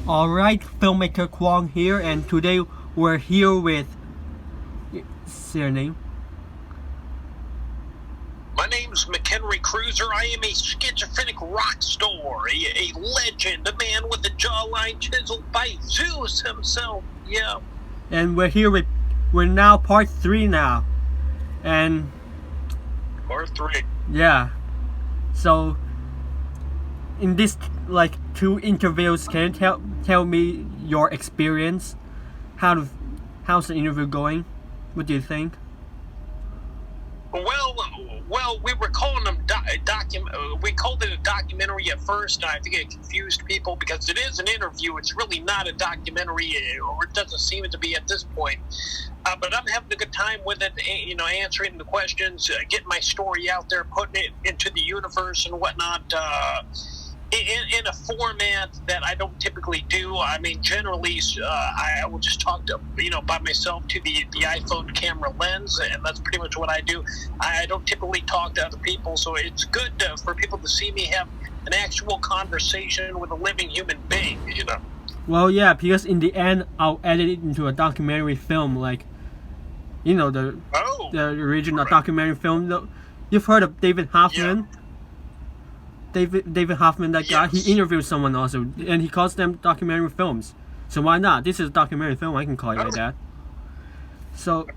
Alright, filmmaker Kwong here, and today we're here with. Say your name. My name's McHenry Cruiser. I am a schizophrenic rock star, a legend, a man with a jawline chiseled by Zeus himself. Yeah. And we're here with. We're now part 3 now. And. Part 3. Yeah. So. In this, like, 2 interviews, can you tell me your experience? How's the interview going? What do you think? Well, we were calling them we called it a documentary at first. I think it confused people because it is an interview. It's really not a documentary, or it doesn't seem it to be at this point. But I'm having a good time with it, answering the questions, getting my story out there, putting it into the universe and whatnot. In a format that I don't typically do. I mean, generally, I will just talk to, by myself to the iPhone camera lens, and that's pretty much what I do. I don't typically talk to other people, so it's good for people to see me have an actual conversation with a living human being, Well, yeah, because in the end, I'll edit it into a documentary film, like, the original documentary film. You've heard of David Hoffman? Yeah. David Hoffman, that guy, he interviewed someone also, and he calls them documentary films. So why not? This is a documentary film. I can call it like that. So.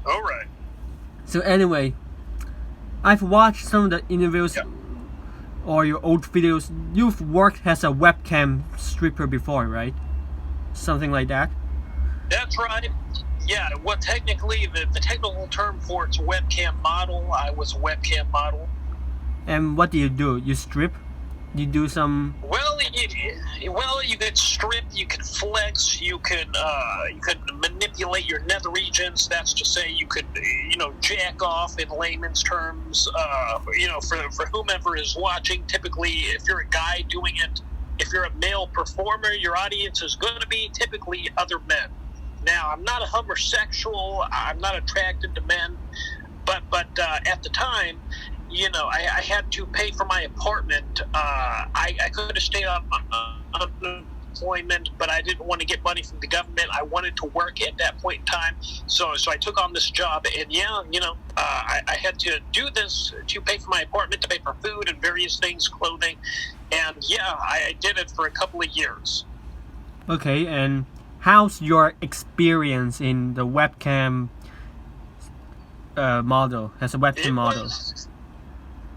All right. So anyway, I've watched some of the interviews or your old videos. You've worked as a webcam stripper before, right? Something like that. That's right. Yeah. Well, technically, the technical term for it's webcam model. I was a webcam model. And what do? You strip? You do some. Well, you could strip, you could flex, you could manipulate your nether regions. That's to say, you could jack off in layman's terms. For whomever is watching. Typically, if you're a guy doing it, if you're a male performer, your audience is going to be typically other men. Now, I'm not a homosexual. I'm not attracted to men, but at the time. I had to pay for my apartment. I could have stayed on unemployment, but I didn't want to get money from the government. I wanted to work at that point in time, so I took on this job. And I had to do this to pay for my apartment, to pay for food and various things, clothing, and I did it for a couple of years. Okay, and how's your experience in the webcam model as a webcam model?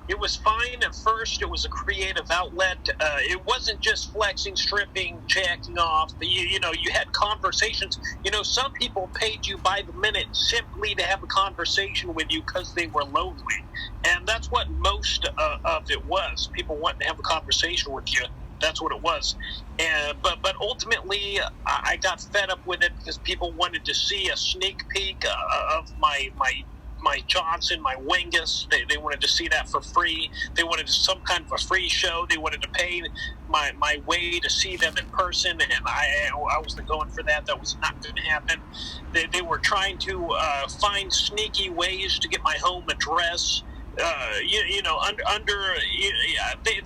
It was fine at first. It was a creative outlet. It wasn't just flexing, stripping, jacking off. You had conversations. Some people paid you by the minute simply to have a conversation with you because they were lonely. And that's what most of it was. People wanting to have a conversation with you. That's what it was. But ultimately, I got fed up with it because people wanted to see a sneak peek of my Johnson, my Wengus. They wanted to see that for free. They wanted some kind of a free show. They wanted to pay my way to see them in person, and I wasn't going for that. That was not going to happen. They were trying to find sneaky ways to get my home address. They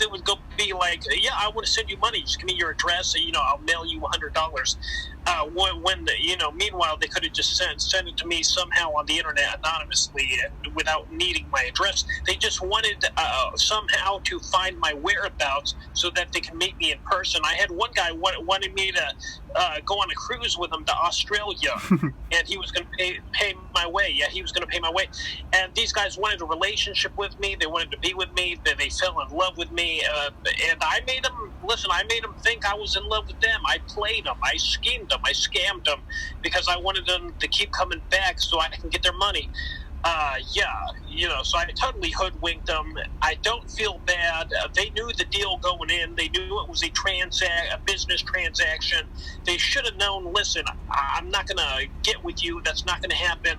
would go be like, I want to send you money. Just give me your address. I'll mail you $100. Meanwhile, they could have just sent it to me somehow on the internet anonymously without needing my address. They just wanted somehow to find my whereabouts so that they can meet me in person. I had one guy wanted me to go on a cruise with him to Australia, and he was going to pay my way. Yeah, he was going to pay my way. And these guys wanted a relationship with me. They wanted to be with me. They fell in love with me. And I made them think I was in love with them. I played them. I schemed them. I scammed them because I wanted them to keep coming back so I can get their money. So I totally hoodwinked them. I don't feel bad. They knew the deal going in. They knew it was a business transaction. They should have known, listen, I'm not going to get with you. That's not going to happen.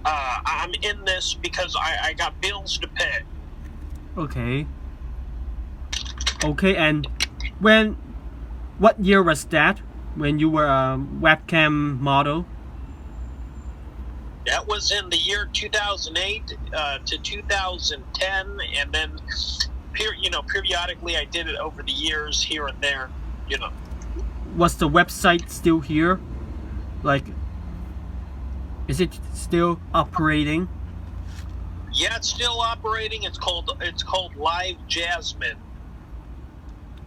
I'm in this because I got bills to pay. Okay, and what year was that when you were a webcam model? That was in the year 2008 to 2010, and then periodically I did it over the years here and there. was the website still here? Like, is it still operating? Yeah, it's still operating. It's called Live Jasmine.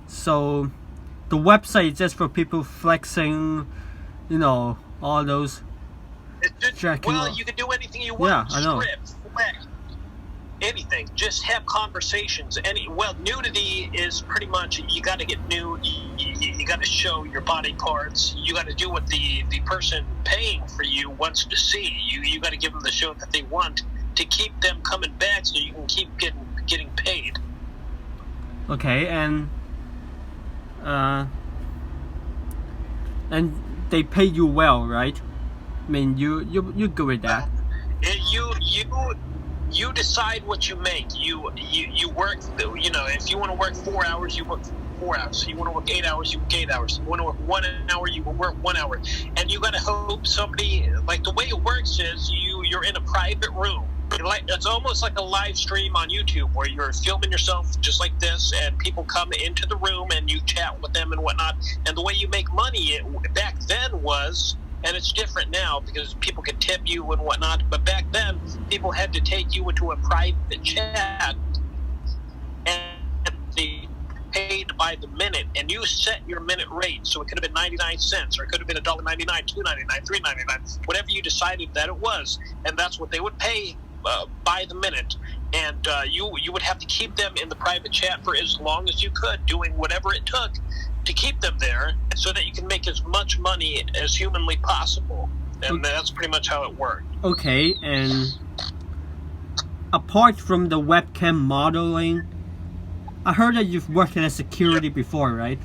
So, the website is just for people flexing, all those. Well, you can do anything you want. Yeah, I know. Strip, flex, anything. Just have conversations. Nudity is pretty much, you got to get nude. You got to show your body parts. You got to do what the person paying for you wants to see. You got to give them the show that they want to keep them coming back, so you can keep getting paid. Okay, and they pay you well, right? I mean, you're good with that. You decide what you make. You work. If you want to work 4 hours, you work 4 hours. You want to work 8 hours, you work 8 hours. You want to work 1 hour, you work 1 hour. And you got to hope somebody, like, the way it works is you're in a private room. It's almost like a live stream on YouTube where you're filming yourself just like this, and people come into the room and you chat with them and whatnot. And the way you make money back then was, and it's different now because people can tip you and whatnot, but back then people had to take you into a private chat and they paid by the minute, and you set your minute rate. So it could have been 99 cents, or it could have been $1.99, $2.99, $3.99, whatever you decided that it was, and that's what they would pay by the minute. And you would have to keep them in the private chat for as long as you could, doing whatever it took to keep them there so that you can make as much money as humanly possible. And that's pretty much how it worked. Okay, and apart from the webcam modeling, I heard that you've worked as security before, right?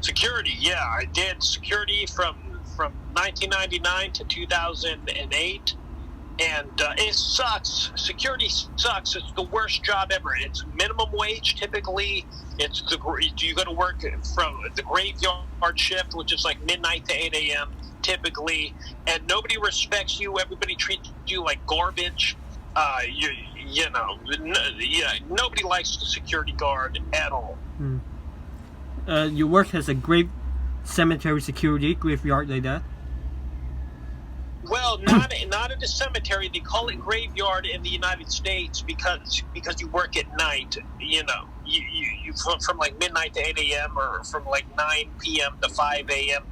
Security, yeah. I did security from 1999 to 2008. And it sucks. Security sucks. It's the worst job ever. It's minimum wage typically. You got to work from the graveyard shift, which is like midnight to 8 a.m. typically, and nobody respects you. Everybody treats you like garbage. Nobody likes the security guard at all. You work as a cemetery security, graveyard like that? Well, not at a cemetery. They call it graveyard in the United States because you work at night. You from like midnight to 8 a.m. or from like 9 p.m. to 5 a.m.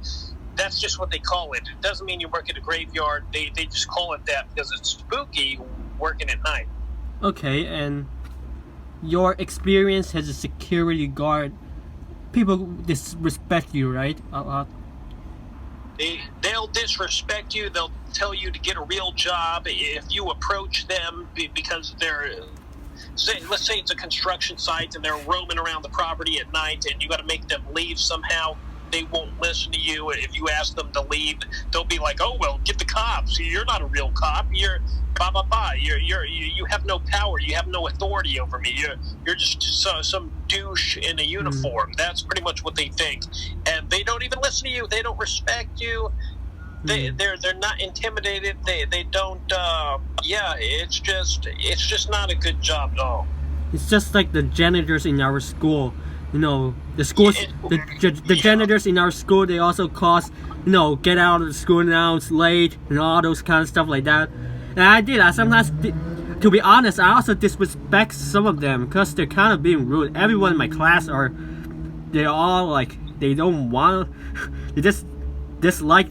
That's just what they call it. It doesn't mean you work at a graveyard. They just call it that because it's spooky working at night. Okay, and your experience as a security guard, people disrespect you, right? They'll disrespect you. They'll tell you to get a real job if you approach them because let's say it's a construction site and they're roaming around the property at night and you got to make them leave somehow. They won't listen to you. If you ask them to leave, they'll be like, "Oh well, get the cops. You're not a real cop. You're blah blah blah. You have no power. You have no authority over me. You're just some douche in a uniform." That's pretty much what they think, and they don't even listen to you. They don't respect you. They're not intimidated. They don't. It's just not a good job at all. It's just like the janitors in our school. The schools, the janitors in our school, they also cause, get out of the school now, it's late, and all those kind of stuff like that. And I sometimes, to be honest, I also disrespect some of them because they're kind of being rude. Everyone in my class they're all like, they don't want, they just dislike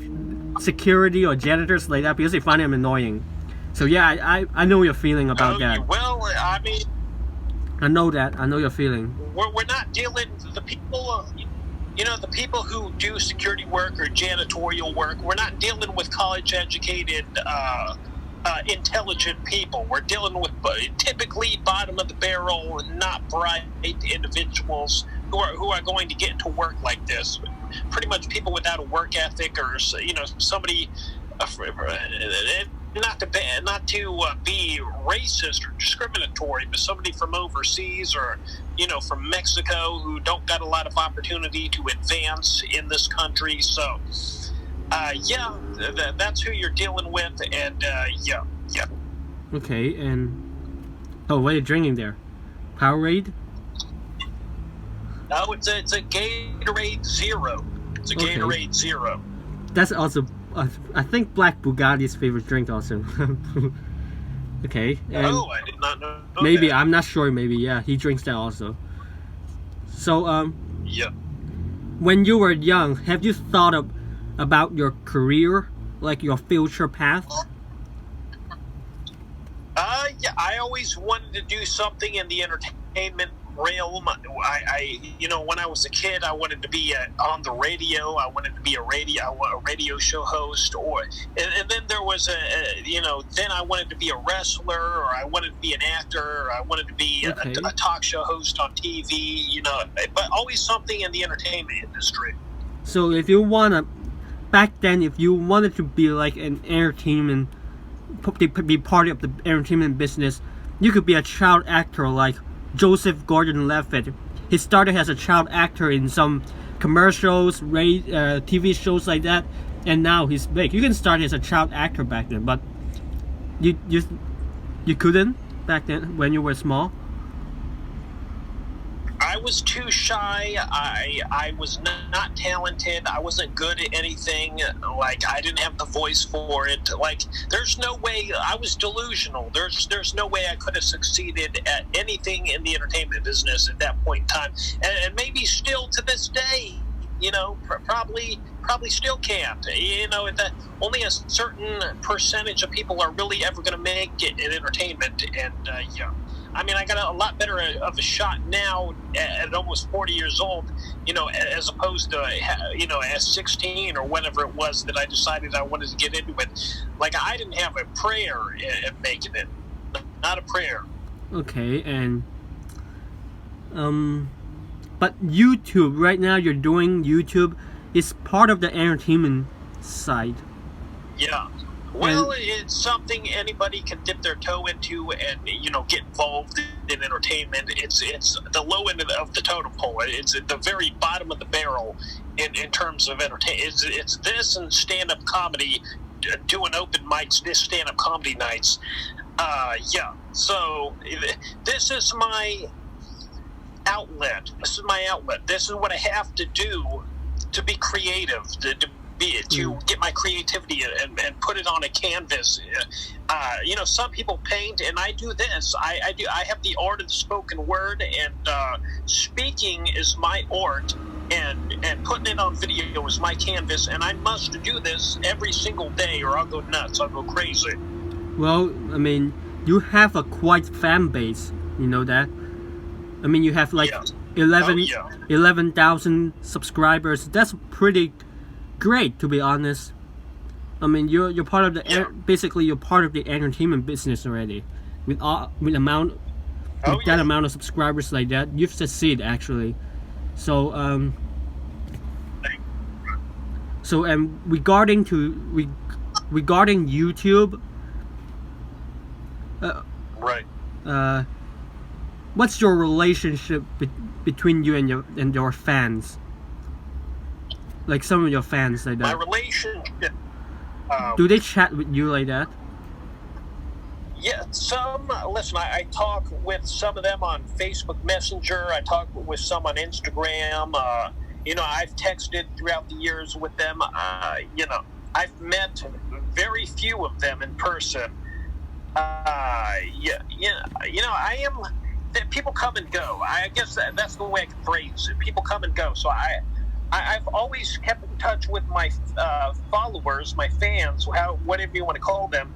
security or janitors like that because they find them annoying. So yeah, I know your feeling about that. Well, I mean, I know that. I know your feeling. We're not dealing the people. The people who do security work or janitorial work. We're not dealing with college-educated, intelligent people. We're dealing with typically bottom of the barrel, not bright individuals who are going to get to work like this. Pretty much people without a work ethic, or somebody. Not to be racist or discriminatory, but somebody from overseas or from Mexico who don't got a lot of opportunity to advance in this country. So that's who you're dealing with, and yeah. Okay, and what are you drinking there? Powerade? No, it's a Gatorade Zero. It's a Okay. Gatorade Zero. That's also, I think, Black Bugatti's favorite drink also. Okay. And Oh, I did not know. maybe, that. I'm not sure, maybe, yeah, he drinks that also. So, Yeah. when you were young, have you thought about your career, like your future path? Yeah, I always wanted to do something in the entertainment realm. When I was a kid, I wanted to be on the radio. I wanted to be a radio show host, and then there was then I wanted to be a wrestler, or I wanted to be an actor, or I wanted to be Okay. a talk show host on TV. But always something in the entertainment industry. So if you wanna, back then, if you wanted to be like an entertainment, be part of the entertainment business, you could be a child actor like Joseph Gordon-Levitt. He started as a child actor in some commercials, TV shows like that, and now he's big. You can start as a child actor back then, but you couldn't back then when you were small. I was too shy. I was not talented. I wasn't good at anything. Like, I didn't have the voice for it. Like, there's no way. I was delusional. There's no way I could have succeeded at anything in the entertainment business at that point in time. And maybe still to this day, probably still can't. Only a certain percentage of people are really ever going to make it in entertainment. And I mean, I got a lot better of a shot now at almost 40 years old, as opposed to, at 16 or whatever it was that I decided I wanted to get into it. Like, I didn't have a prayer at making it. Not a prayer. Okay, and but YouTube right now, you're doing YouTube is part of the entertainment side. Yeah. Well, it's something anybody can dip their toe into and, get involved in entertainment. It's the low end of the totem pole. It's at the very bottom of the barrel in terms of entertainment. It's this and stand-up comedy, doing open mics, this stand-up comedy nights. Yeah. So this is my outlet. This is what I have to do to be creative, to get my creativity and put it on a canvas. Some people paint, and I do this. I have the art of the spoken word, and speaking is my art, and putting it on video is my canvas, and I must do this every single day, or I'll go nuts. I'll go crazy. Well, I mean, you have a quite fan base. You know that? I mean, you have like 11,000 subscribers. That's pretty great, to be honest. I mean, you're part of the basically you're part of the entertainment business already. With that amount of subscribers like that, you've succeeded actually. So regarding YouTube, Right. what's your relationship between you and your fans? Like some of your fans like that. My relationship. Do they chat with you like that? Yeah, listen, I talk with some of them on Facebook Messenger. I talk with some on Instagram. I've texted throughout the years with them. I've met very few of them in person. I am. People come and go. I guess that's the way I can phrase it. People come and go. So I've always kept in touch with my followers, my fans, whatever you want to call them,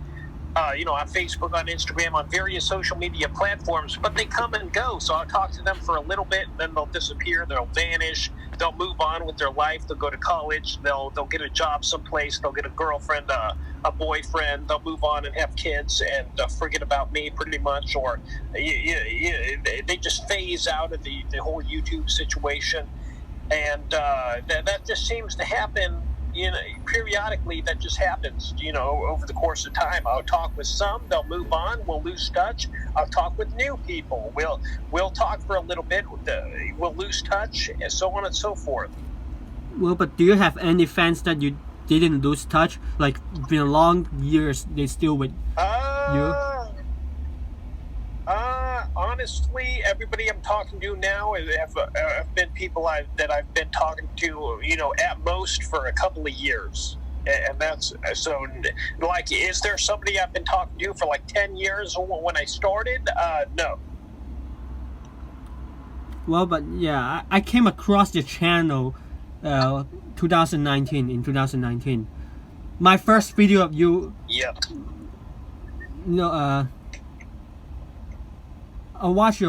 on Facebook, on Instagram, on various social media platforms, but they come and go. So I'll talk to them for a little bit, then they'll disappear, they'll vanish, they'll move on with their life, they'll go to college, they'll get a job someplace, they'll get a girlfriend, a boyfriend, they'll move on and have kids and forget about me pretty much, or they just phase out of the whole YouTube situation. And that just seems to happen, periodically. That just happens, over the course of time. I'll talk with some, they'll move on, we'll lose touch. I'll talk with new people. We'll talk for a little bit, we'll lose touch, and so on and so forth. Well, but do you have any fans that you didn't lose touch? Like, been long years, they still with you? honestly, everybody I'm talking to now have been people that I've been talking to, at most for a couple of years. And that's so. Like, is there somebody I've been talking to for like 10 years when I started? No. Well, but yeah, I came across your channel, 2019 in 2019. My first video of you. Yeah. I watched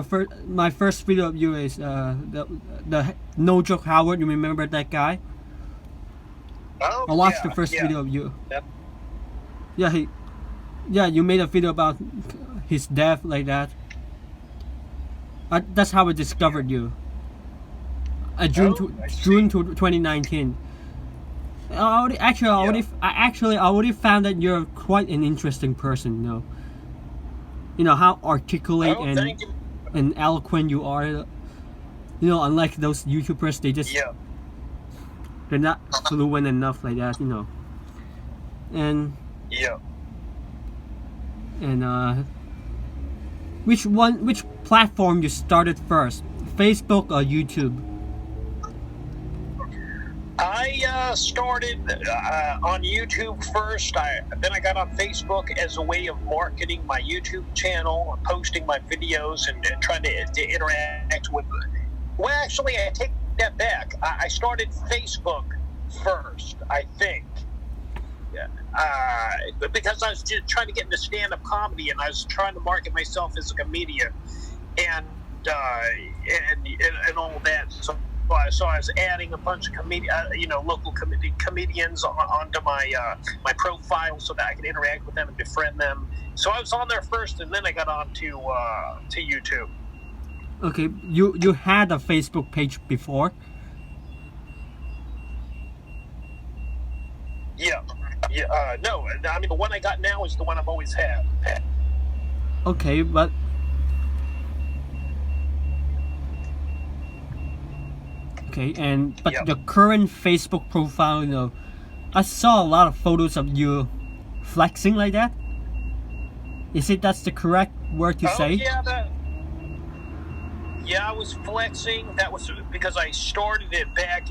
my first video of you is the No Joke Howard. You remember that guy? Oh, I watched the first video of you. Yep. Yeah, you made a video about his death like that. That's how I discovered you. June 2019. I already found that you're quite an interesting person. You know how articulate and eloquent you are. Unlike those YouTubers, they're not fluent enough like that. And which platform you started first, Facebook or YouTube? I started on YouTube first. Then I got on Facebook as a way of marketing my YouTube channel, posting my videos, and trying to interact with. Well, actually, I take that back. I started Facebook first, I think. Because I was just trying to get into stand-up comedy, and I was trying to market myself as a comedian, and all that. So I was adding a bunch of local comedians onto my profile so that I could interact with them and befriend them. So I was on there first, and then I got on to YouTube. Okay, you had a Facebook page before? Yeah. No, I mean the one I got now is the one I've always had. Okay, but the current Facebook profile, I saw a lot of photos of you flexing like that. Is it that's the correct word to say? Yeah, I was flexing. That was because I started it back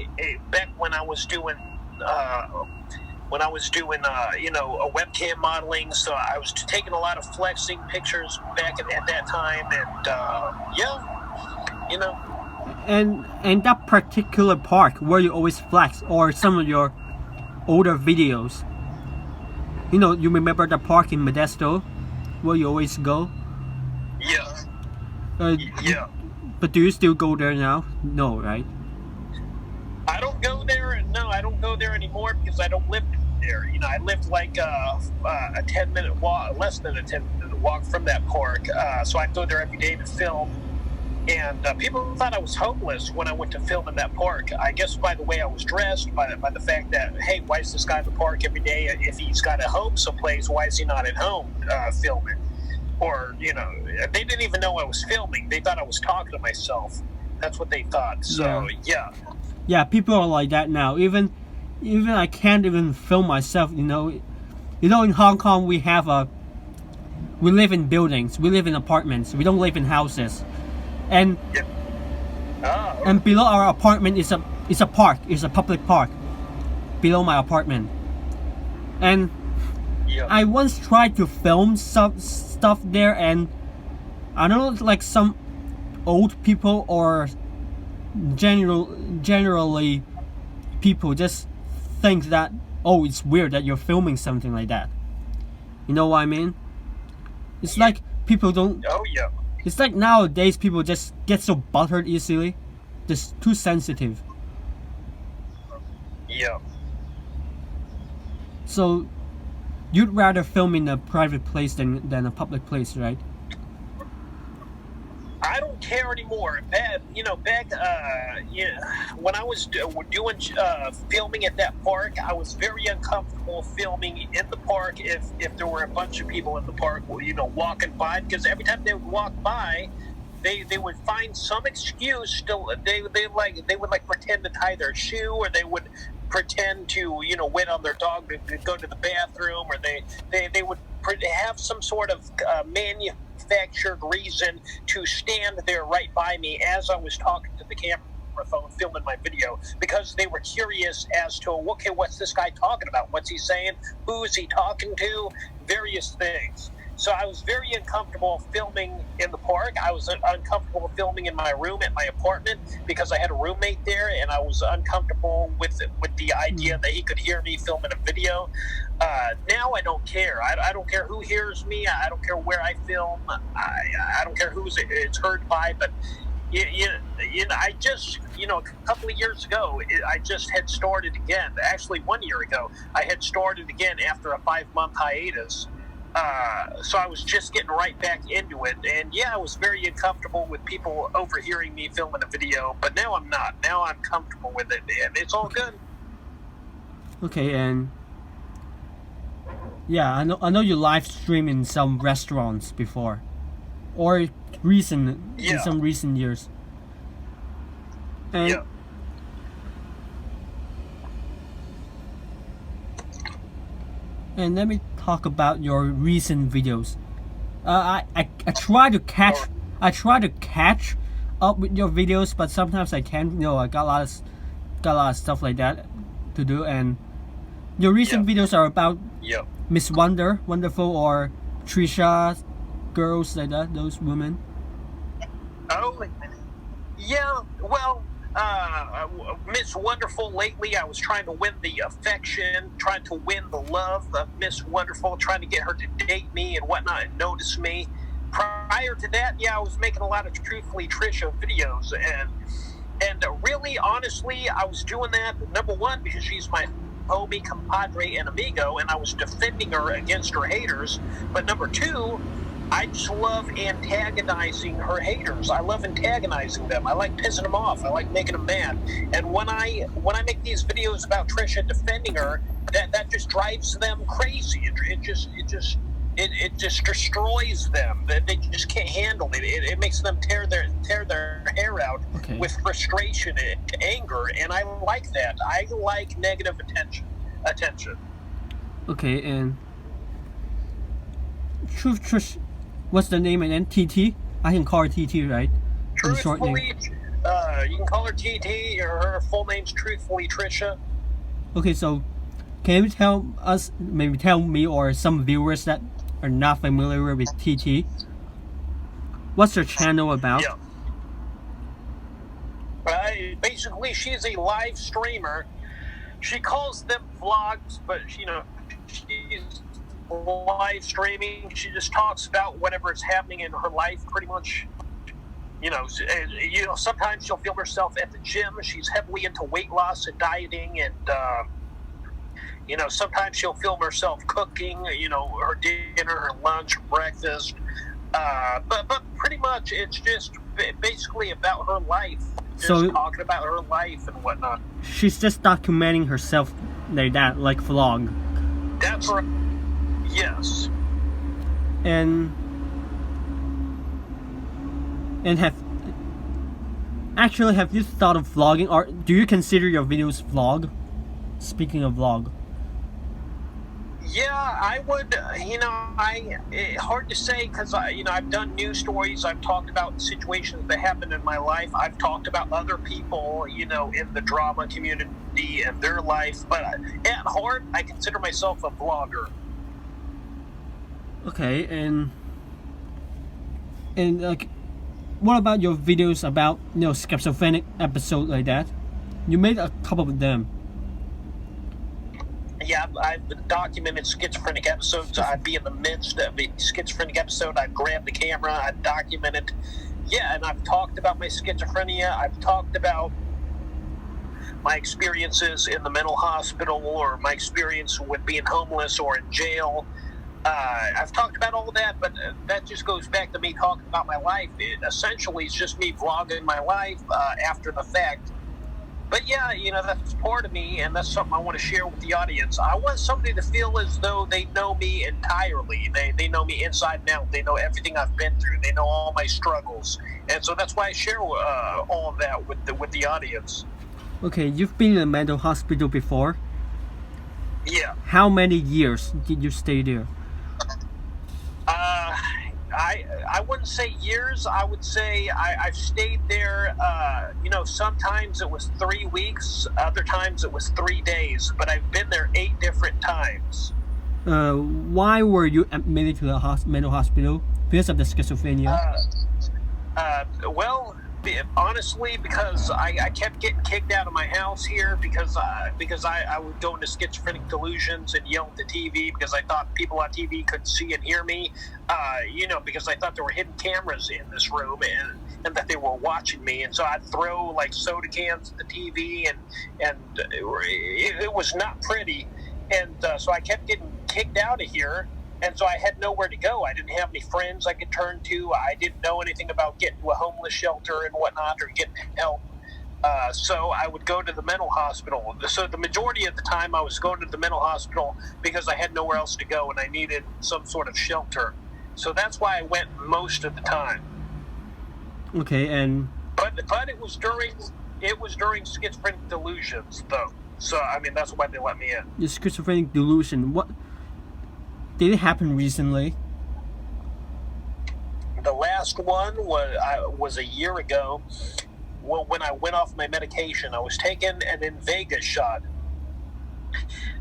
when I was doing a webcam modeling. So I was taking a lot of flexing pictures back at that time, and And that particular park where you always flex, or some of your older videos, you remember the park in Modesto where you always go? Yeah. But do you still go there now? No, right? I don't go there. No, I don't go there anymore because I don't live there. I lived like a 10-minute walk, less than a 10-minute walk from that park. So I go there every day to film. And people thought I was homeless when I went to film in that park. I guess by the way I was dressed, by the fact that, hey, why is this guy in the park every day? If he's got a home someplace, why is he not at home filming? Or, they didn't even know I was filming. They thought I was talking to myself. That's what they thought. So, yeah. Yeah, people are like that now. Even I can't even film myself, in Hong Kong we live in buildings, we live in apartments, we don't live in houses. And and below our apartment is a park, is a public park below my apartment. And I once tried to film some stuff there, and I don't know, like some old people or generally people just think that, oh, it's weird that you're filming something like that. You know what I mean? It's like people don't. Oh yeah. It's like nowadays people just get so buttered easily, just too sensitive. Yeah. So you'd rather film in a private place than a public place, right? I don't care anymore. Back when I was doing filming at that park, I was very uncomfortable filming in the park if there were a bunch of people in the park, walking by, because every time they would walk by, they would find some excuse to they would like pretend to tie their shoe, or they would pretend to wait on their dog to go to the bathroom, or they would have some sort of manufactured reason to stand there right by me as I was talking to the camera phone filming my video, because they were curious as to, okay, what's this guy talking about? What's he saying? Who is he talking to? Various things. So I was very uncomfortable filming in the park. I was uncomfortable filming in my room at my apartment because I had a roommate there, and I was uncomfortable with the idea that he could hear me filming a video. Now I don't care. I don't care who hears me. I don't care where I film. I don't care who it's heard by. But I just, a couple of years ago, I just had started again. Actually, 1 year ago, I had started again after a 5-month hiatus. So I was just getting right back into it, and I was very uncomfortable with people overhearing me filming a video, but now I'm not. Now I'm comfortable with it, and it's all good. Okay, and I know you live stream in some restaurants before, or in some recent years. And and let me talk about your recent videos. I try to catch up with your videos, but sometimes I can't. I got a lot of stuff like that to do, and your recent videos are about Miss Wonderful, or Trisha, girls like that, those women. Oh, yeah. Well, Miss Wonderful, lately I was trying to win the affection, trying to win the love of Miss Wonderful, trying to get her to date me and whatnot and notice me. Prior to that, I was making a lot of Truthfully Trisha videos, and really, honestly, I was doing that, number one, because she's my homie, compadre, and amigo, and I was defending her against her haters, but number two, I just love antagonizing her haters. I love antagonizing them. I like pissing them off. I like making them mad. And when I make these videos about Trisha defending her, that just drives them crazy. It just destroys them. They just can't handle it. It makes them tear their hair out with frustration and anger. And I like that. I like negative attention. Okay, and Trish. What's the name again? TT? I can call her TT, right? Truthfully, you can call her TT, or her full name's Truthfully Trisha. Okay, so can you tell me or some viewers that are not familiar with TT, what's her channel about? Basically, she's a live streamer. She calls them vlogs, but she's live streaming. She just talks about whatever is happening in her life, pretty much. Sometimes she'll film herself at the gym. She's heavily into weight loss and dieting, and sometimes she'll film herself cooking, her dinner, her lunch, her breakfast. But pretty much it's just basically about her life. Just talking about her life and whatnot. She's just documenting herself like that, like vlog. That's right. Yes. And have you thought of vlogging, or do you consider your videos vlog? Speaking of vlog. Yeah, I would. Hard to say, because I've done news stories. I've talked about situations that happened in my life. I've talked about other people, in the drama community and their life. But at heart, I consider myself a vlogger. Okay, and like, what about your videos about schizophrenic episode like that? You made a couple of them. Yeah, I've documented schizophrenic episodes. I'd be in the midst of a schizophrenic episode. I'd grab the camera. I'd document it. Yeah, and I've talked about my schizophrenia. I've talked about my experiences in the mental hospital, or my experience with being homeless or in jail. I've talked about all of that, but that just goes back to me talking about my life. It essentially is just me vlogging my life after the fact. But yeah, that's part of me, and that's something I want to share with the audience. I want somebody to feel as though they know me entirely. They know me inside and out. They know everything I've been through. They know all my struggles, and so that's why I share all of that with the audience. Okay, you've been in a mental hospital before. Yeah. How many years did you stay there? I wouldn't say years. I would say I've stayed there. Sometimes it was 3 weeks. Other times it was 3 days. But I've been there 8 different times. Why were you admitted to the mental hospital? Because of the schizophrenia? Well, honestly, because I kept getting kicked out of my house here because I would go into schizophrenic delusions and yell at the TV because I thought people on TV could see and hear me. Because I thought there were hidden cameras in this room and that they were watching me, and so I'd throw like soda cans at the TV, and it was not pretty, and so I kept getting kicked out of here. And so I had nowhere to go. I didn't have any friends I could turn to. I didn't know anything about getting to a homeless shelter and whatnot or getting help. So I would go to the mental hospital. So the majority of the time I was going to the mental hospital because I had nowhere else to go and I needed some sort of shelter. So that's why I went most of the time. Okay, and but it was during schizophrenic delusions though. So I mean that's why they let me in. The schizophrenic delusion. What did it happen recently? The last one was a year ago. Well, when I went off my medication, I was taking an Invega shot.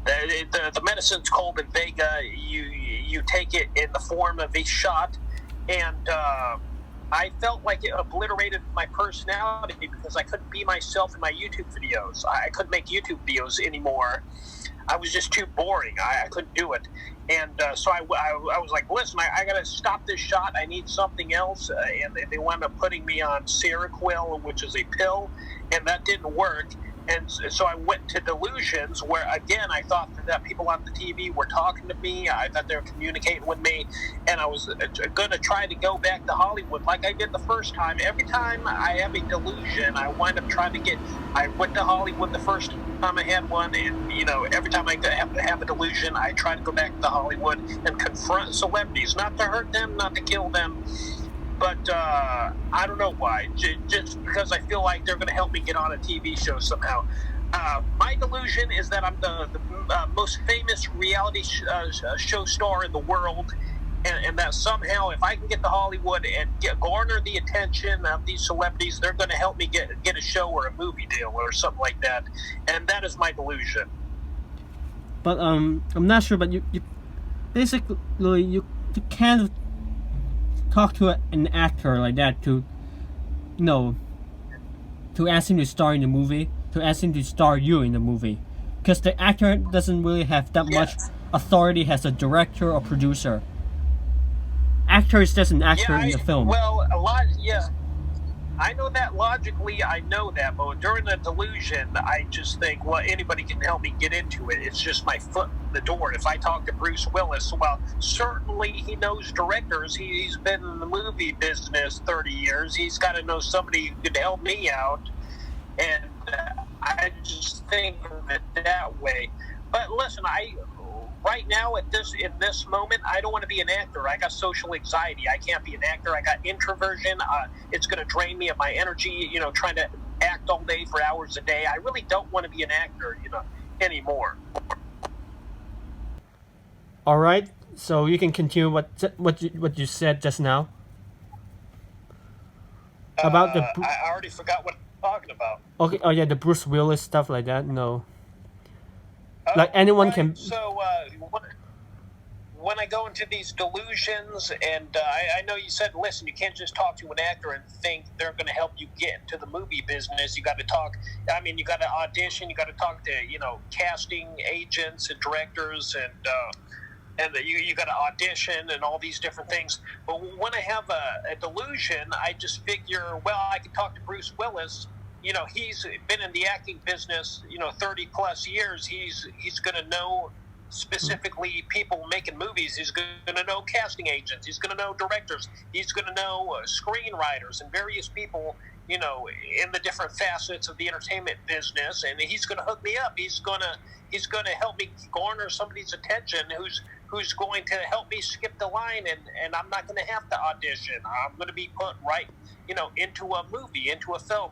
The medicine's called Invega. You take it in the form of a shot, and I felt like it obliterated my personality because I couldn't be myself in my YouTube videos. I couldn't make YouTube videos anymore. I was just too boring. I couldn't do it. And so I was like, listen, I got to stop this shot. I need something else. And they wound up putting me on Seroquel, which is a pill, and that didn't work. And so I went to delusions where, again, I thought that people on the TV were talking to me. I thought they were communicating with me. And I was going to try to go back to Hollywood like I did the first time. Every time I have a delusion, I wind up trying to I went to Hollywood the first time I had one. And, every time I have a delusion, I try to go back to Hollywood and confront celebrities. Not to hurt them, not to kill them. But I don't know why. Just because I feel like they're going to help me get on a TV show somehow. My delusion is that I'm the most famous reality show star in the world, and that somehow if I can get to Hollywood and garner the attention of these celebrities, they're going to help me get a show or a movie deal or something like that. And that is my delusion. But I'm not sure. But you basically you can't talk to an actor like that to ask him to star in the movie, to ask him to star you in the movie, because the actor doesn't really have that much authority as a director or producer. Actor is just an actor in the film. Well, I know that logically, I know that, but during the delusion, I just think, well, anybody can help me get into it. It's just my foot in the door. If I talk to Bruce Willis, well, certainly he knows directors. He's been in the movie business 30 years. He's got to know somebody who could help me out. And I just think of it that way. But listen, right now in this moment, I don't want to be an actor. I got social anxiety. I can't be an actor. I got introversion. It's going to drain me of my energy, trying to act all day for hours a day. I really don't want to be an actor, anymore. All right, so you can continue what you said just now about the. I already forgot what I'm talking about. Okay. Oh yeah, the Bruce Willis stuff like that. No. Like anyone right. can. So when I go into these delusions, and I know you said, listen, you can't just talk to an actor and think they're going to help you get into the movie business. You got to talk. I mean, you got to audition. You got to talk to casting agents and directors, and you got to audition and all these different things. But when I have a delusion, I just figure, well, I can talk to Bruce Willis. He's been in the acting business, 30 plus years. He's going to know specifically people making movies. He's going to know casting agents. He's going to know directors. He's going to know screenwriters and various people in the different facets of the entertainment business, and he's going to hook me up. He's going to help me garner somebody's attention who's going to help me skip the line, and I'm not going to have to audition. I'm going to be put right, into a movie, into a film.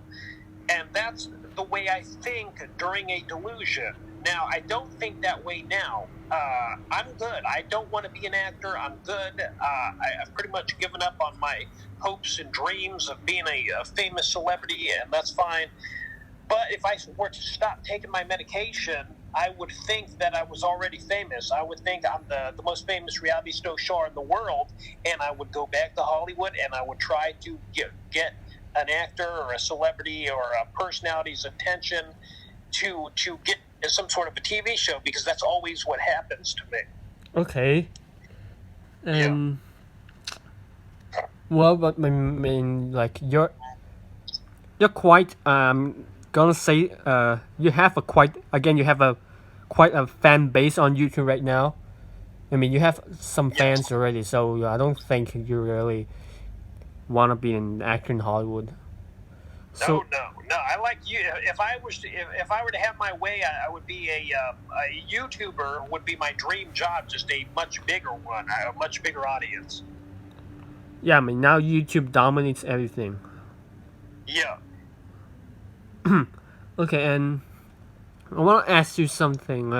And that's the way I think during a delusion. Now, I don't think that way now. I'm good. I don't want to be an actor. I'm good. I've pretty much given up on my hopes and dreams of being a famous celebrity, and that's fine. But if I were to stop taking my medication, I would think that I was already famous. I would think I'm the most famous reality star in the world, and I would go back to Hollywood, and I would try to get an actor or a celebrity or a personality's attention to get some sort of a TV show, because that's always what happens to me. Okay. And well, but I mean, like you're quite gonna say you have a quite a fan base on YouTube right now. I mean, you have some fans already, so I don't think you really want to be an actor in Hollywood. No. I like you. If I were to have my way, I would be a YouTuber. Would be my dream job. Just a much bigger one, a much bigger audience. Yeah, I mean now YouTube dominates everything. Yeah. Okay, and I want to ask you something.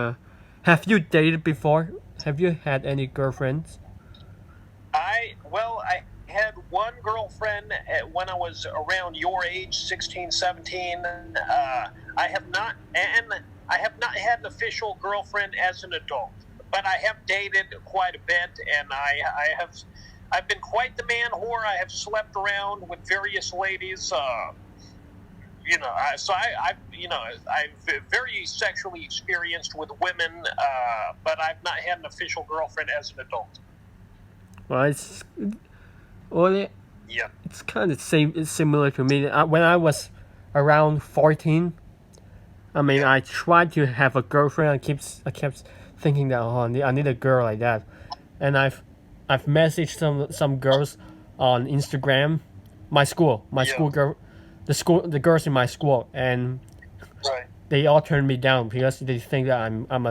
Have you dated before? Have you had any girlfriends? I had one girlfriend when I was around your age, 16, 17. I have not had an official girlfriend as an adult, but I have dated quite a bit, and I've been quite the man whore. I have slept around with various ladies. I'm very sexually experienced with women, but I've not had an official girlfriend as an adult. Well, it's kind of similar to me. When I was around 14, I mean, I tried to have a girlfriend. I kept thinking that I need a girl like that, and I've messaged some girls on Instagram, my school girl, the girls in my school, and they all turned me down because they think that I'm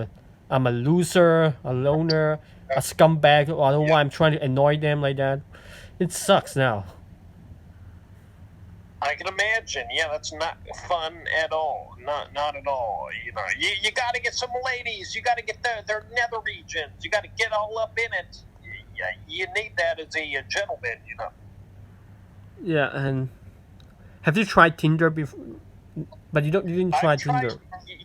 a loser, a loner, a scumbag. Or I don't know why I'm trying to annoy them like that. It sucks now. I can imagine. Yeah, that's not fun at all. Not at all. You got to get some ladies. You got to get their nether regions. You got to get all up in it. You need that as a gentleman. Yeah, and have you tried Tinder before? But you didn't try Tinder.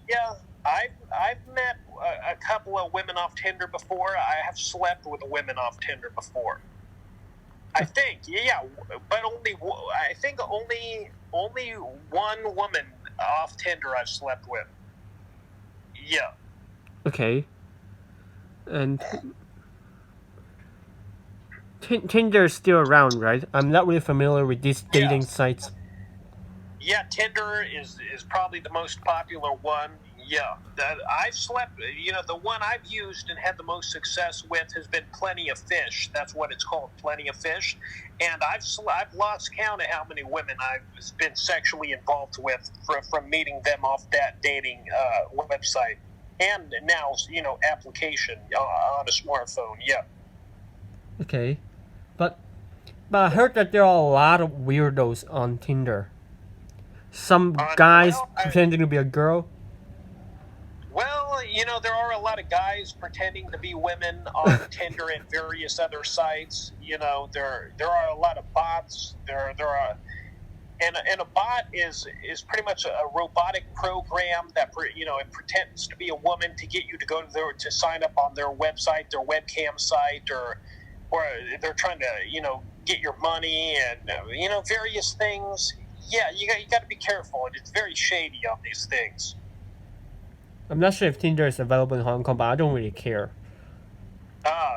Yeah, I've met a couple of women off Tinder before. I have slept with women off Tinder before. I think, but only one woman off Tinder I've slept with. Yeah. Okay. And Tinder is still around, right? I'm not really familiar with these dating sites. Yeah, Tinder is probably the most popular one. Yeah, I've slept. The one I've used and had the most success with has been Plenty of Fish. That's what it's called, Plenty of Fish. And I've lost count of how many women I've been sexually involved with from meeting them off that dating website, and now application on a smartphone. Yeah. Okay, but I heard that there are a lot of weirdos on Tinder. Some guys pretending to be a girl. Well, there are a lot of guys pretending to be women on Tinder and various other sites. There are a lot of bots. There are, and a bot is pretty much a robotic program that it pretends to be a woman to get you to go to sign up on their website, their webcam site, or they're trying to get your money and various things. Yeah, you got to be careful. It's very shady on these things. I'm not sure if Tinder is available in Hong Kong, but I don't really care.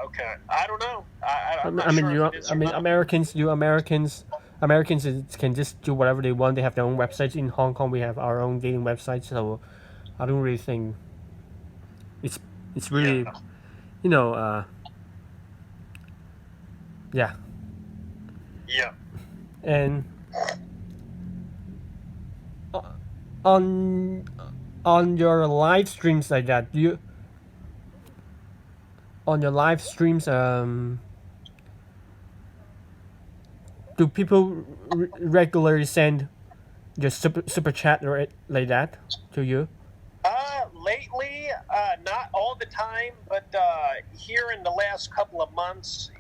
Okay. I don't know. Americans can just do whatever they want. They have their own websites. In Hong Kong, we have our own dating websites, so I don't really think it's really, yeah. Yeah. And on your live streams like that, do you on your live streams do people regularly send just super chat or like that to you? Lately, not all the time, but here in the last couple of months,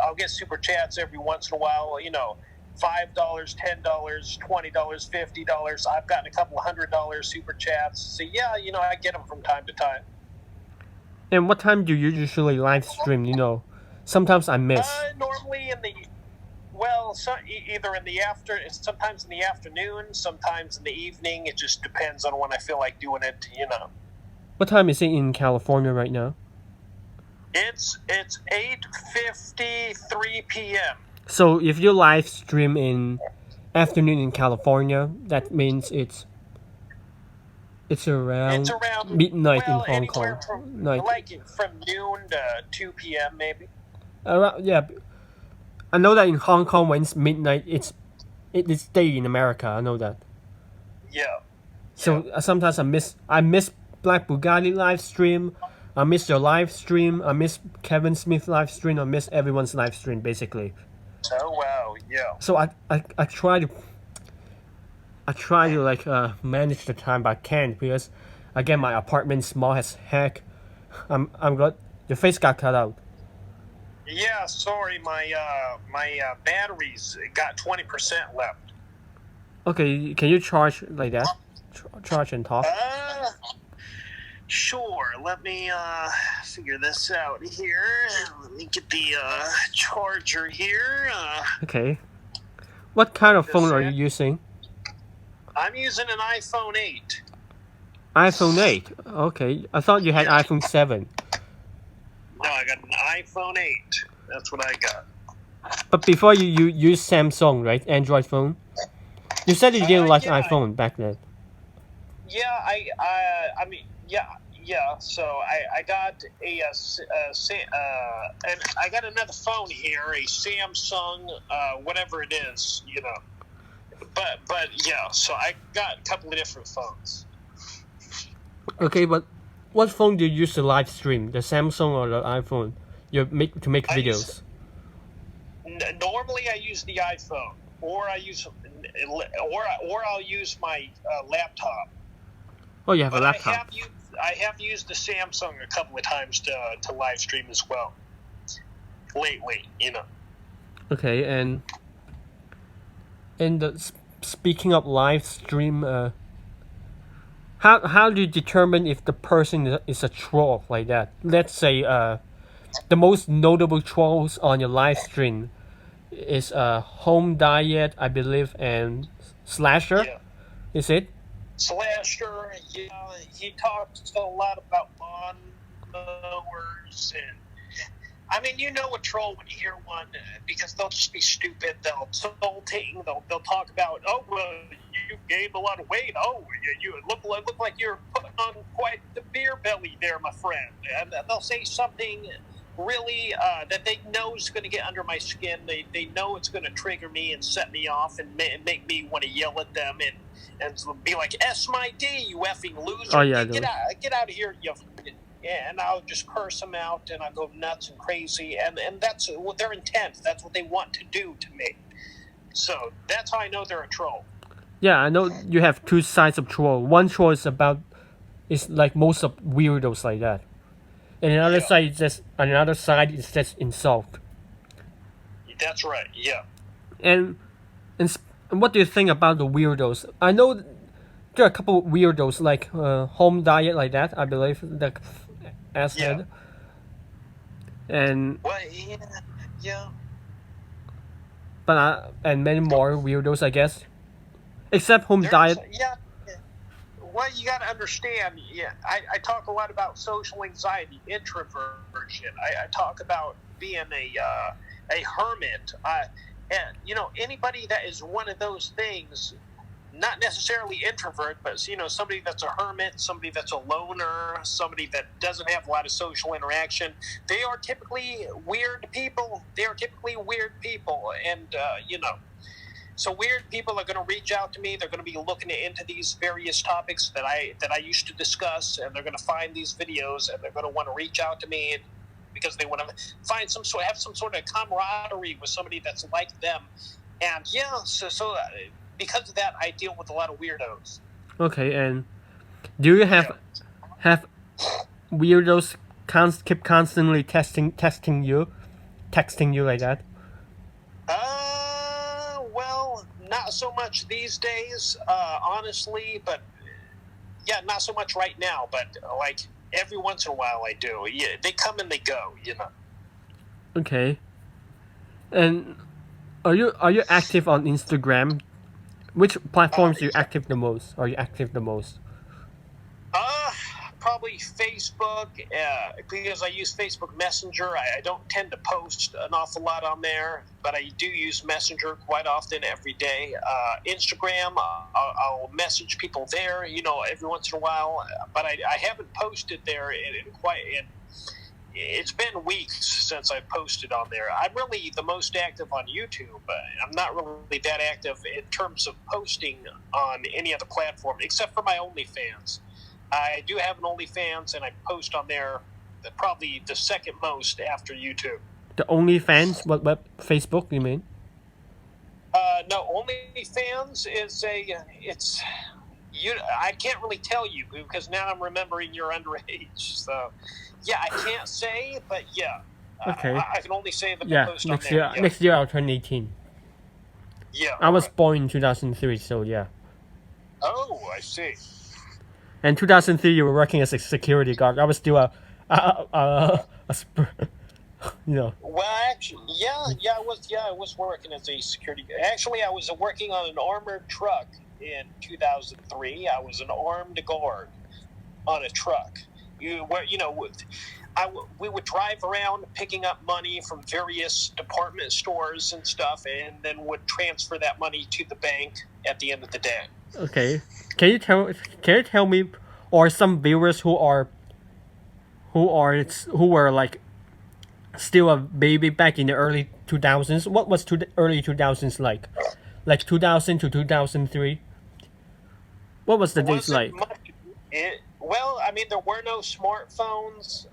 I'll get super chats every once in a while. $5, $10, $20, $50. I've gotten a couple $100 super chats. So yeah, I get them from time to time. And what time do you usually live stream? Sometimes I miss. Normally either sometimes in the afternoon, sometimes in the evening. It just depends on when I feel like doing it. What time is it in California right now? It's 8:53 p.m. So if you live stream in afternoon in California, that means it's around midnight in Hong Kong. From noon to 2 p.m. maybe. Yeah, I know that in Hong Kong when it's midnight, it is day in America. I know that. Yeah. So sometimes I miss Black Bugatti live stream. I miss your live stream. I miss Kevin Smith live stream. I miss everyone's live stream basically. Oh wow, yeah. So I try to like manage the time, but I can't because again my apartment's small as heck. I'm got your face got cut out. Yeah, sorry, my batteries got 20% left. Okay, can you charge like that? Charge and talk. Sure. Let me figure this out here. Let me get the charger here. Okay. What kind of phone are you using? I'm using an iPhone 8. iPhone 8. Okay, I thought you had iPhone 7. No, I got an iPhone 8. That's what I got. But before you used Samsung, right? Android phone. You said you didn't like iPhone back then. Yeah, I mean, yeah. So I got and I got another phone here, a Samsung, whatever it is, But yeah, so I got a couple of different phones. Okay, but what phone do you use to live stream? The Samsung or the iPhone? To make videos. Normally, I use the iPhone, or I'll use my laptop. Oh, you have a laptop. I have used the Samsung a couple of times to live stream as well. Lately, Okay, and speaking of live stream, how do you determine if the person is a troll like that? Let's say the most notable trolls on your live stream is Home Diet, I believe, and Slasher. Yeah. Is it? Slasher, yeah, he talks a lot about lawnmowers, and I mean, a troll when you hear one because they'll just be stupid. They'll talk about, oh well, you gained a lot of weight. Oh, you look like you're putting on quite the beer belly there, my friend. And they'll say something really that they know is going to get under my skin. They know it's going to trigger me and set me off and make me want to yell at them and be like, S my D, you effing loser. Oh, yeah, get out of here, you. And I'll just curse them out and I'll go nuts and crazy. And that's what their intent. That's what they want to do to me. So that's how I know they're a troll. Yeah, I know you have two sides of troll. One troll is like most of weirdos like that. And another side is just insult. That's right, yeah. And what do you think about the weirdos? I know there are a couple of weirdos like Home Diet like that, I believe, the asshead. And yeah. But and many more weirdos, I guess. Except Home Diet. Yeah. Well, you got to understand. Yeah, I talk a lot about social anxiety, introversion. I talk about being a hermit. And anybody that is one of those things, not necessarily introvert, but somebody that's a hermit, somebody that's a loner, somebody that doesn't have a lot of social interaction, they are typically weird people. And So weird people are going to reach out to me. They're going to be looking into these various topics that I used to discuss, and they're going to find these videos, and they're going to want to reach out to me because they want to find have some sort of camaraderie with somebody that's like them. And yeah, so because of that, I deal with a lot of weirdos. Okay, and do you have weirdos keep constantly texting you like that? Well, not so much these days, honestly, but yeah, not so much right now, but like every once in a while I do. Yeah, they come and they go, you know. Okay. And are you active on Instagram? Which platforms are you active the most? Uh, Probably Facebook, because I use Facebook Messenger. I don't tend to post an awful lot on there, but I do use Messenger quite often every day. Instagram, I'll message people there, you know, every once in a while, but I haven't posted there it's been weeks since I've posted on there. I'm really the most active on YouTube. I'm not really that active in terms of posting on any other platform, except for my OnlyFans. I do have an OnlyFans, and I post on there probably the second most after YouTube. The OnlyFans? What Facebook you mean? No, OnlyFans is I can't really tell you because now I'm remembering you're underage. So, yeah, I can't say, but yeah. Okay. I can only say that I post on there. Next year I'll turn 18. Yeah. I was born in 2003, so yeah. Oh, I see. In 2003, you were working as a security guard. I was still you know. Well, actually, I was working as a security. Actually, I was working on an armored truck in 2003. I was an armed guard on a truck. We would drive around picking up money from various department stores and stuff, and then would transfer that money to the bank at the end of the day. Okay. Can you tell me, or some viewers who were like still a baby back in the early 2000s? What was the early 2000s like? Like 2000 to 2003? What was the days like? Well, I mean, there were no smartphones.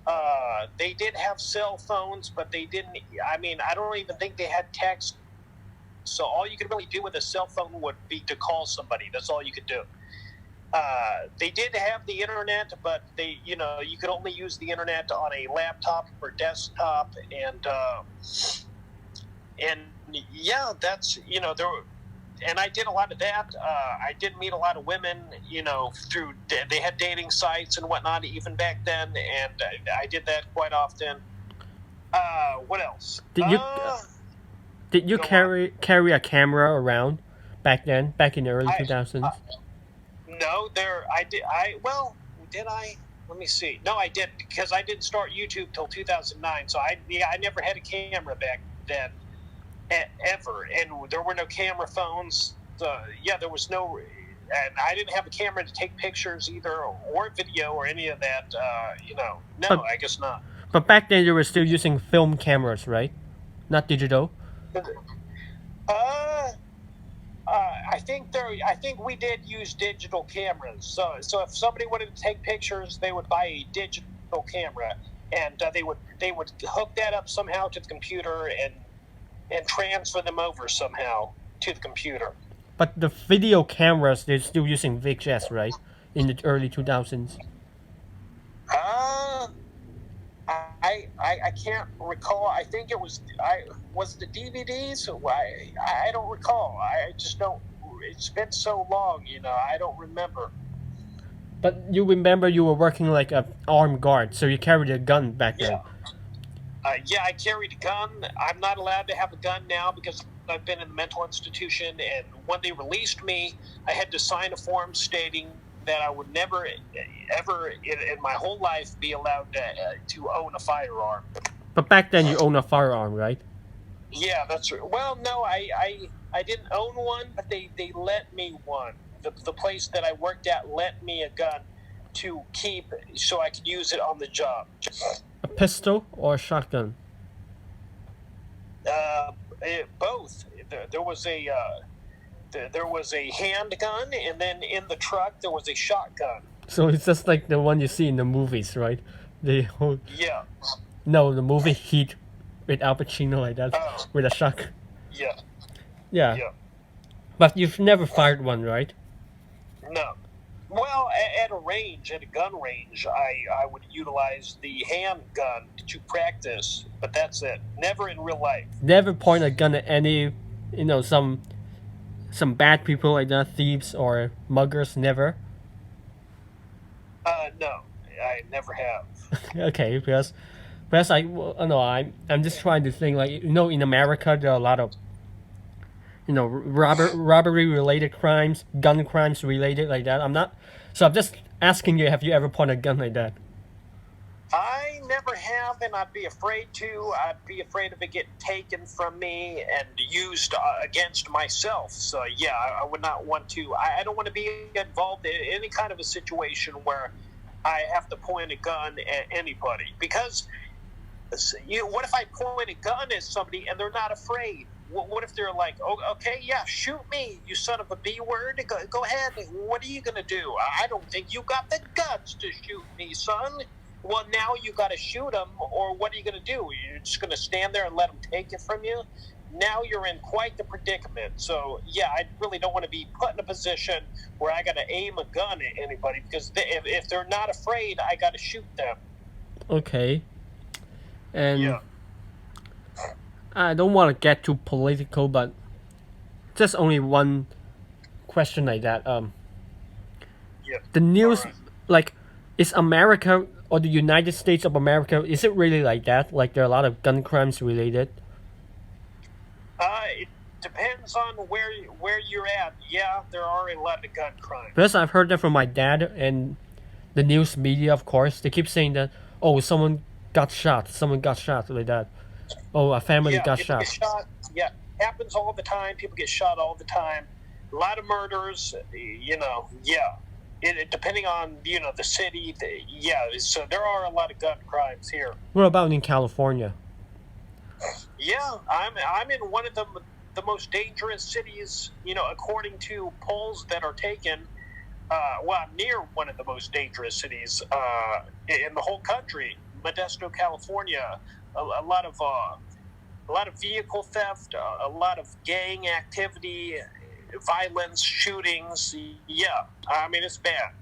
They did have cell phones, but they didn't. I mean, I don't even think they had text. So all you could really do with a cell phone would be to call somebody. That's all you could do. They did have the internet, but you could only use the internet on a laptop or desktop, and yeah, that's and I did a lot of that. I did meet a lot of women, through they had dating sites and whatnot even back then, and I did that quite often. What else? Did you carry a camera around back then, back in the early 2000s? No, did I? Let me see. No, I didn't, because I didn't start YouTube till 2009. So I never had a camera back then, ever, and there were no camera phones. There was no, and I didn't have a camera to take pictures either, or video, or any of that. No, I guess not. But back then you were still using film cameras, right? Not digital. I think we did use digital cameras. So if somebody wanted to take pictures, they would buy a digital camera, and they would hook that up somehow to the computer and transfer them over somehow to the computer. But the video cameras, they're still using VHS, right? In the early 2000s. I can't recall. I think it was the DVDs. I don't recall. I just don't. It's been so long, I don't remember. But you remember you were working like an armed guard, so you carried a gun back then. Yeah, I carried a gun. I'm not allowed to have a gun now because I've been in the mental institution, and when they released me, I had to sign a form stating that I would never, ever in my whole life be allowed to own a firearm. But back then you owned a firearm, right? Yeah, that's right. Well, no, I didn't own one, but they lent me one. The place that I worked at lent me a gun to keep so I could use it on the job. A pistol or a shotgun? Both. There was There was a handgun, and then in the truck there was a shotgun. So it's just like the one you see in the movies, right? The whole Yeah. no, the movie Heat with Al Pacino like that Oh. with a shotgun. Yeah. Yeah. Yeah. But you've never fired one, right? No. Well, at a range, at a gun range, I would utilize the handgun to practice, but that's it. Never in real life. Never point a gun at any, some bad people like that, thieves or muggers. Never. No, I never have. Okay, because no, I'm just trying to think like in America there are a lot of robbery related crimes, gun crimes related like that. I'm just asking you, have you ever pointed a gun like that? I never have, and I'd be afraid to. I'd be afraid of it getting taken from me and used against myself. So, yeah, I would not want to. I don't want to be involved in any kind of a situation where I have to point a gun at anybody. Because, what if I point a gun at somebody and they're not afraid? What if they're like, oh, okay, yeah, shoot me, you son of a B word. Go ahead. What are you going to do? I don't think you got the guts to shoot me, son. Well, now you got to shoot them, or what are you going to do? You're just going to stand there and let them take it from you? Now you're in quite the predicament. So, yeah, I really don't want to be put in a position where I got to aim a gun at anybody, because if they're not afraid, I got to shoot them. Okay. And Yeah. I don't want to get too political, but just only one question like that. Yeah. The news, Alright. like, is America or the United States of America, is it really like that? Like, there are a lot of gun crimes related? It depends on where you're at. Yeah, there are a lot of gun crimes. Because I've heard that from my dad and the news media, of course. They keep saying that, oh, someone got shot like that. Oh, a family Yeah, got people shot. get shot. Yeah, happens all the time. People get shot all the time. A lot of murders. Yeah. Depending on the city. So there are a lot of gun crimes here. What about in California? Yeah, I'm in one of the most dangerous cities. According to polls that are taken. I'm near one of the most dangerous cities in the whole country, Modesto, California. A lot of vehicle theft, a lot of gang activity, violence, shootings. Yeah, I mean, it's bad.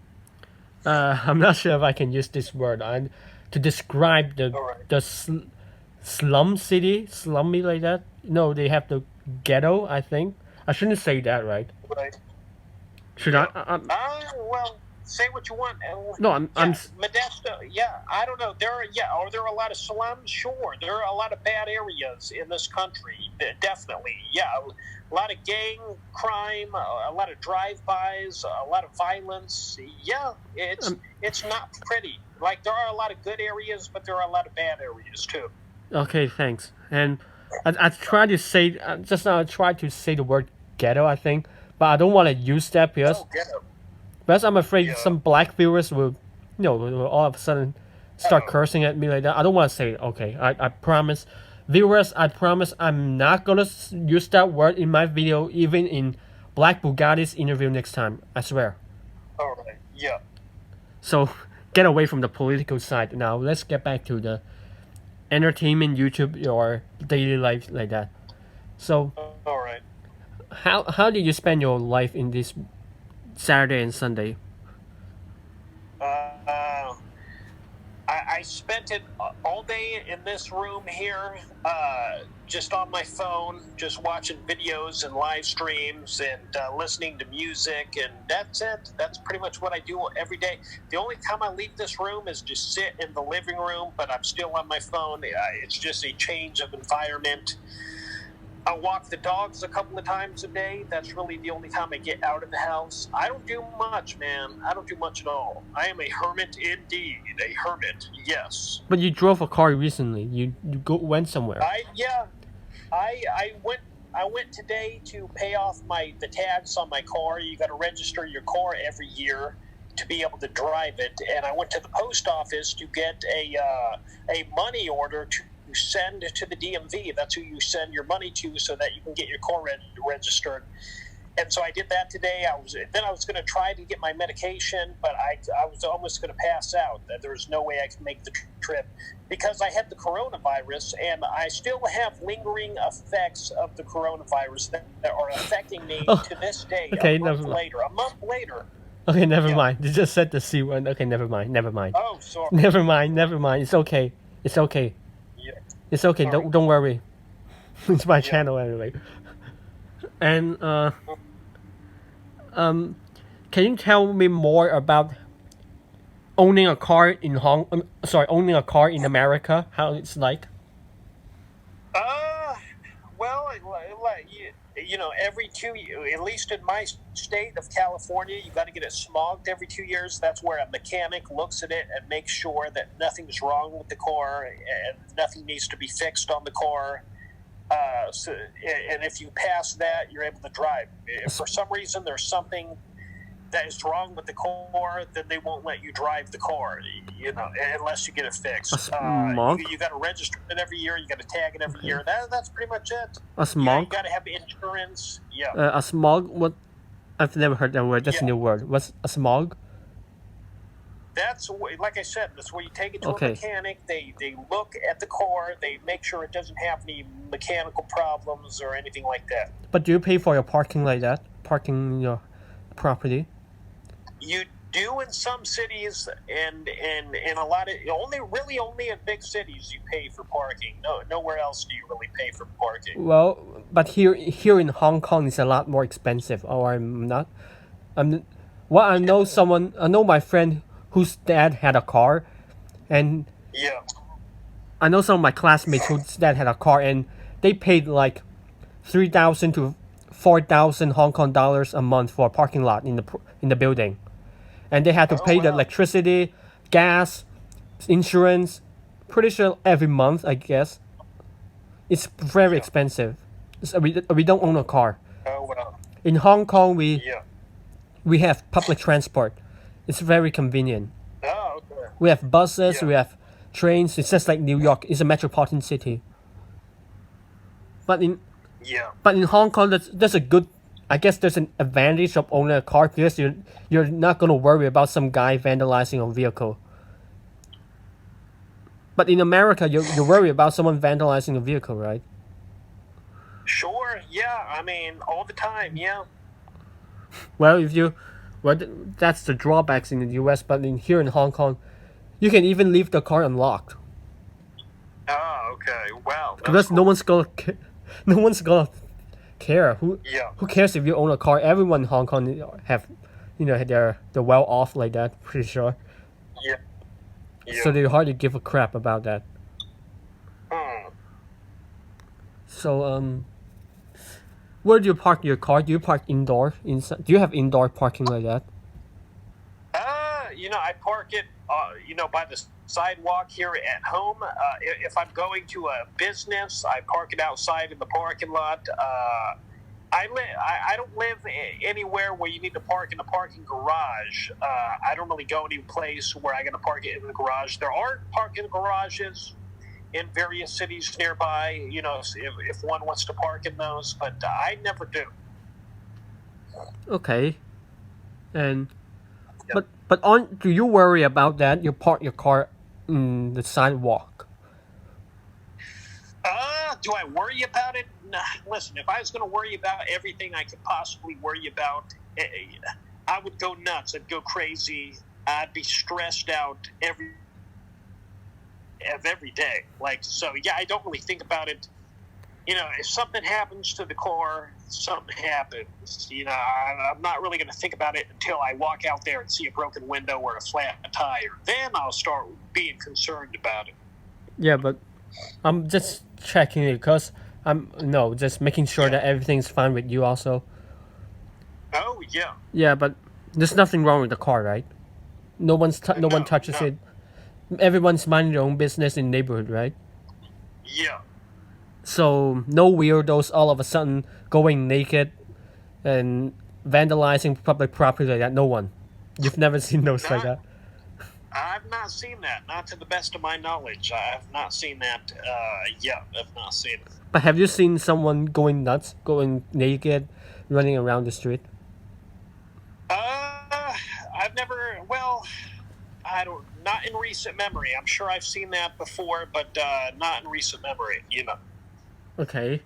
I'm not sure if I can use this word to describe Alright. the slum city, slummy like that. No, they have the ghetto. I think I shouldn't say that, right? Right. Should Yeah. I? Say what you want. No, I'm Modesto. Yeah, I don't know. Are there a lot of slums? Sure, there are a lot of bad areas in this country. Definitely, yeah. A lot of gang crime, a lot of drive-bys, a lot of violence. Yeah, it's not pretty. Like, there are a lot of good areas, but there are a lot of bad areas too. Okay, thanks. And I tried to say just now. I tried to say the word ghetto, I think, but I don't want to use that because Ghetto. I'm afraid Yeah. some black viewers will all of a sudden start Oh. cursing at me like that. I don't want to say it. Okay, I promise, viewers. I promise I'm not gonna use that word in my video, even in Black Bugatti's interview next time. I swear. All right. Yeah. So get away from the political side now. Let's get back to the entertainment, YouTube, or daily life like that. So All right. how did you spend your life in this Saturday and Sunday? I spent it all day in this room here, just on my phone, just watching videos and live streams and listening to music, and that's it. That's pretty much what I do every day. The only time I leave this room is just sit in the living room, but I'm still on my phone. It's just a change of environment. I walk the dogs a couple of times a day. That's really the only time I get out of the house. I don't do much, man. I don't do much at all. I am a hermit indeed. A hermit, yes. But you drove a car recently. You went somewhere. I went today to pay off the tags on my car. You got to register your car every year to be able to drive it. And I went to the post office to get a money order to send to the DMV. That's who you send your money to so that you can get your car registered. And so I did that today. I was going to try to get my medication, but I was almost going to pass out. There was no way I could make the trip because I had the coronavirus, and I still have lingering effects of the coronavirus that are affecting me to this day. Okay, a month never mind. later. A month later. Okay, never Yeah. mind. You just said the C word. Okay, never mind. Never mind. Oh, sorry. Never mind. Never mind. It's okay. It's okay. Yeah. It's okay. Sorry. Don't worry. It's my Yeah. channel anyway. And can you tell me more about owning a car in owning a car in America? How it's like? Well, every 2 years, at least in my state of California, you got to get it smogged every 2 years. That's where a mechanic looks at it and makes sure that nothing's wrong with the car and nothing needs to be fixed on the car. And if you pass that, you're able to drive. If for some reason there's something that is wrong with the car, then they won't let you drive the car, unless you get it fixed. You got to register it every year. You got to tag it every year. That's pretty much it. A smog? You got to have insurance. Yeah. A smog? What? I've never heard that word. That's a new word. What's a smog? That's like I said. That's where you take it to Okay. a mechanic. They look at the car. They make sure it doesn't have any mechanical problems or anything like that. But do you pay for your parking like that? Parking your property? You do in some cities, and a lot of only in big cities you pay for parking. Nowhere else do you really pay for parking. Well, but here in Hong Kong it's a lot more expensive. Or I'm not. I know my friend whose dad had a car, and Yeah. I know some of my classmates whose dad had a car, and they paid like 3,000 to 4,000 Hong Kong dollars a month for a parking lot in the building, and they had to pay the electricity, gas, insurance. Pretty sure every month, I guess. It's very expensive. So we don't own a car. Oh well. In Hong Kong, Yeah. we have public transport. It's very convenient. Oh, okay. We have buses, Yeah. we have trains. It's just like New York. It's a metropolitan city. But in Hong Kong, that's a good. I guess there's an advantage of owning a car because you're not gonna worry about some guy vandalizing a vehicle. But in America, you worry about someone vandalizing a vehicle, right? Sure. Yeah. I mean, all the time. Yeah. Well, that's the drawbacks in the U.S. But here in Hong Kong, you can even leave the car unlocked. Oh, okay. Wow. Because no one's gonna care. Who cares if you own a car? Everyone in Hong Kong have, they're well off like that. Pretty sure. Yeah. So they hardly give a crap about that. So where do you park your car? Do you park indoor? Inside? Do you have indoor parking like that? I park it, by the sidewalk here at home. If I'm going to a business, I park it outside in the parking lot. I don't live anywhere where you need to park in a parking garage. I don't really go any place where I'm going to park it in the garage. There are parking garages in various cities nearby, if one wants to park in those, but I never do. Okay. And do you worry about that? You park your car in the sidewalk. Do I worry about it? Nah, listen, if I was going to worry about everything I could possibly worry about, I would go nuts. I'd go crazy. I'd be stressed out every day. I don't really think about it. If something happens to the car, something happens. I'm not really going to think about it until I walk out there and see a broken window or a flat tire. Then I'll start being concerned about it. Yeah, but I'm just checking it because just making sure that everything's fine with you also. Oh, yeah. Yeah, but there's nothing wrong with the car, right? No one touches it. Everyone's minding their own business in the neighborhood, right? Yeah. So no weirdos all of a sudden going naked and vandalizing public property like that. No one. You've never seen those like that. I've not seen that. Not to the best of my knowledge. I've not seen that. I've not seen it. But have you seen someone going nuts, going naked, running around the street? I've never. Well, I don't. Not in recent memory. I'm sure I've seen that before, but not in recent memory. Okay.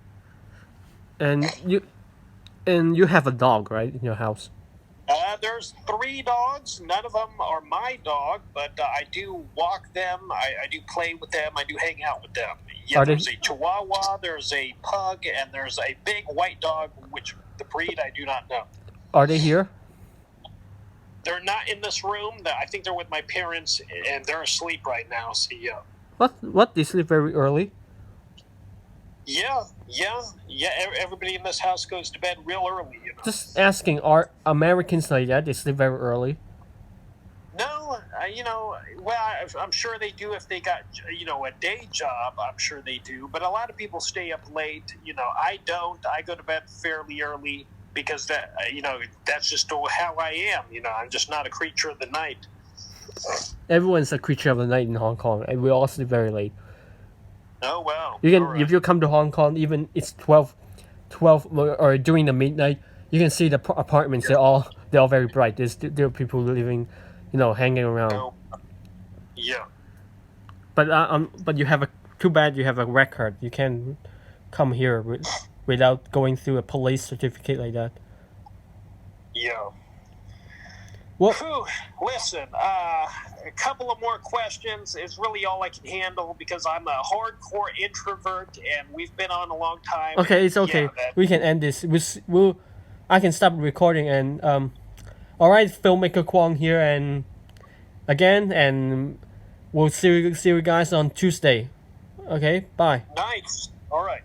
And you have a dog, right, in your house? There's 3 dogs. None of them are my dog, but I do walk them. I do play with them. I do hang out with them. Yeah, there's a Chihuahua, there's a Pug, and there's a big white dog, which the breed I do not know. Are they here? They're not in this room. I think they're with my parents, and they're asleep right now. So yeah. What? They sleep very early? Yeah. Everybody in this house goes to bed real early. Just asking, are Americans like that? They sleep very early? No, well, I'm sure they do if they got, a day job. I'm sure they do. But a lot of people stay up late. I don't. I go to bed fairly early because that's just how I am. I'm just not a creature of the night. Everyone's a creature of the night in Hong Kong, and we all sleep very late. Oh, wow. You can, right. If you come to Hong Kong, even it's 12 or during the midnight, you can see the apartments. They're all very bright. There are people living, hanging around. Oh. Yeah. But you have too bad you have a record. You can't come here without going through a police certificate like that. Yeah. Well, listen, a couple of more questions is really all I can handle because I'm a hardcore introvert and we've been on a long time. Okay, it's okay. Yeah, we can end this. I can stop recording and all right, filmmaker Kwong here and we'll see you guys on Tuesday. Okay, bye. Nice. All right.